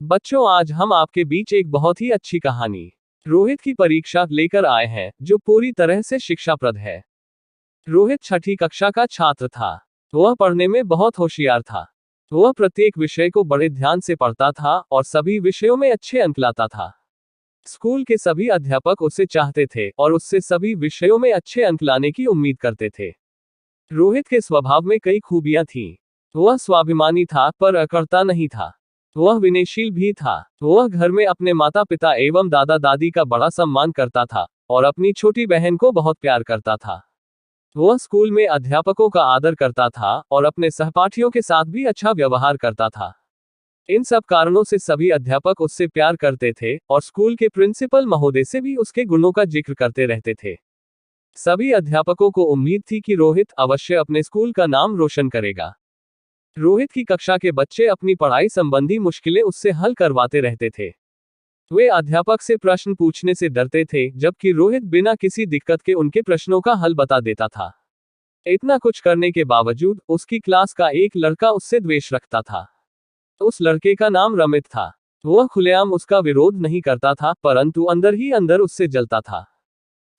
बच्चों, आज हम आपके बीच एक बहुत ही अच्छी कहानी रोहित की परीक्षा लेकर आए हैं, जो पूरी तरह से शिक्षाप्रद है। रोहित छठी कक्षा का छात्र था। वह पढ़ने में बहुत होशियार था। वह प्रत्येक विषय को बड़े ध्यान से पढ़ता था और सभी विषयों में अच्छे अंक लाता था। स्कूल के सभी अध्यापक उसे चाहते थे और उससे सभी विषयों में अच्छे अंक लाने की उम्मीद करते थे। रोहित के स्वभाव में कई खूबियां थीं। वह स्वाभिमानी था पर अकड़ता नहीं था। वह विनयशील भी था। वह घर में अपने माता पिता एवं दादा दादी का बड़ा सम्मान करता था और अपनी छोटी बहन को बहुत प्यार करता था। वह स्कूल में अध्यापकों का आदर करता था और अपने सहपाठियों के साथ भी अच्छा व्यवहार करता था। इन सब कारणों से सभी अध्यापक उससे प्यार करते थे और स्कूल के प्रिंसिपल महोदय से भी उसके गुणों का जिक्र करते रहते थे। सभी अध्यापकों को उम्मीद थी कि रोहित अवश्य अपने स्कूल का नाम रोशन करेगा। रोहित की कक्षा के बच्चे अपनी पढ़ाई संबंधी मुश्किलें उससे हल करवाते रहते थे। वे अध्यापक से प्रश्न पूछने से डरते थे, जबकि रोहित बिना किसी दिक्कत के उनके प्रश्नों का हल बता देता था। इतना कुछ करने के बावजूद उसकी क्लास का एक लड़का उससे द्वेष रखता था। उस लड़के का नाम रमित था। वह खुलेआम उसका विरोध नहीं करता था, परंतु अंदर ही अंदर उससे जलता था।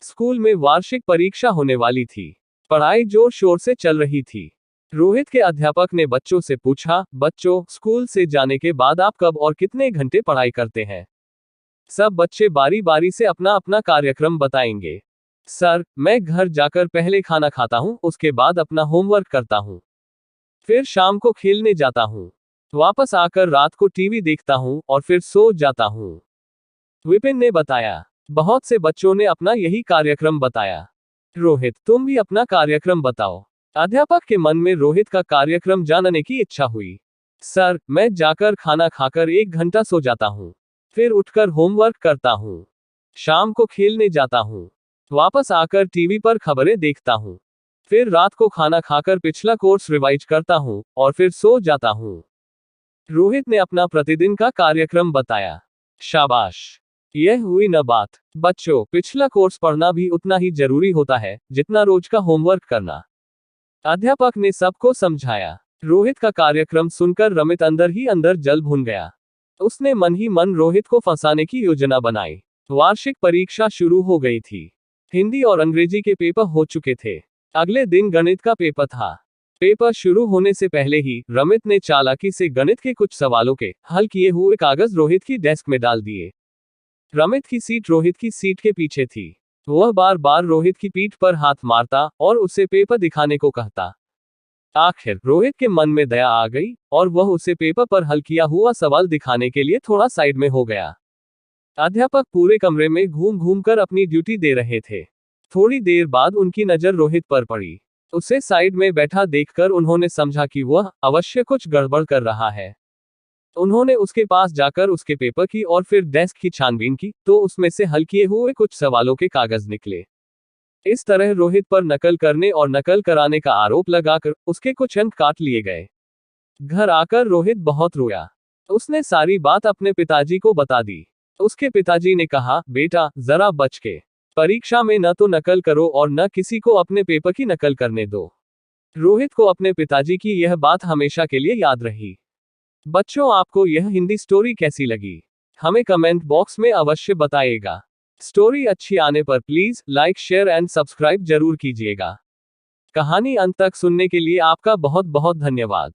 स्कूल में वार्षिक परीक्षा होने वाली थी। पढ़ाई जोर शोर से चल रही थी। रोहित के अध्यापक ने बच्चों से पूछा, बच्चों, स्कूल से जाने के बाद आप कब और कितने घंटे पढ़ाई करते हैं? सब बच्चे बारी बारी से अपना अपना कार्यक्रम बताएंगे। सर, मैं घर जाकर पहले खाना खाता हूँ, उसके बाद अपना होमवर्क करता हूँ। फिर शाम को खेलने जाता हूँ। वापस आकर रात को टीवी देखता हूँ और फिर सो जाता हूँ। विपिन ने बताया। बहुत से बच्चों ने अपना यही कार्यक्रम बताया। रोहित, तुम भी अपना कार्यक्रम बताओ। अध्यापक के मन में रोहित का कार्यक्रम जानने की इच्छा हुई। सर, मैं जाकर खाना खाकर 1 घंटा सो जाता हूँ। फिर उठकर होमवर्क करता हूँ। शाम को खेलने जाता हूँ। वापस आकर टीवी पर खबरें देखता हूँ। फिर रात को खाना खाकर पिछला कोर्स रिवाइज करता हूँ और फिर सो जाता हूँ। रोहित ने अपना प्रतिदिन का कार्यक्रम बताया। शाबाश, यह हुई न बात। बच्चों, पिछला कोर्स पढ़ना भी उतना ही जरूरी होता है जितना रोज का होमवर्क करना। अध्यापक ने सबको समझाया। रोहित का कार्यक्रम सुनकर रमित अंदर ही अंदर जल भुन गया। उसने मन ही मन रोहित को फंसाने की योजना बनाई। वार्षिक परीक्षा शुरू हो गई थी। हिंदी और अंग्रेजी के पेपर हो चुके थे। अगले दिन गणित का पेपर था। पेपर शुरू होने से पहले ही रमित ने चालाकी से गणित के कुछ सवालों के हल किए हुए कागज रोहित की डेस्क में डाल दिए। रमित की सीट रोहित की सीट के पीछे थी। वह बार बार रोहित की पीठ पर हाथ मारता और उसे पेपर दिखाने को कहता। आखिर रोहित के मन में दया आ गई और वह उसे पेपर पर हल किया हुआ सवाल दिखाने के लिए थोड़ा साइड में हो गया। अध्यापक पूरे कमरे में घूम घूम कर अपनी ड्यूटी दे रहे थे। थोड़ी देर बाद उनकी नजर रोहित पर पड़ी। उसे साइड में बैठा देखकर उन्होंने समझा कि वह अवश्य कुछ गड़बड़ कर रहा है। उन्होंने उसके पास जाकर उसके पेपर की और फिर डेस्क की छानबीन की, तो उसमें से हल किए हुए कुछ सवालों के कागज निकले। इस तरह रोहित पर नकल करने और नकल कराने का आरोप लगाकर उसके कुछ अंक काट लिए गए। घर आकर रोहित बहुत रोया। उसने सारी बात अपने पिताजी को बता दी। उसके पिताजी ने कहा, बेटा, जरा बच के परीक्षा में न तो नकल करो और न किसी को अपने पेपर की नकल करने दो। रोहित को अपने पिताजी की यह बात हमेशा के लिए याद रही। बच्चों, आपको यह हिंदी स्टोरी कैसी लगी? हमें कमेंट बॉक्स में अवश्य बताइएगा। स्टोरी अच्छी आने पर please like, share and subscribe जरूर कीजिएगा। कहानी अंत तक सुनने के लिए आपका बहुत बहुत धन्यवाद।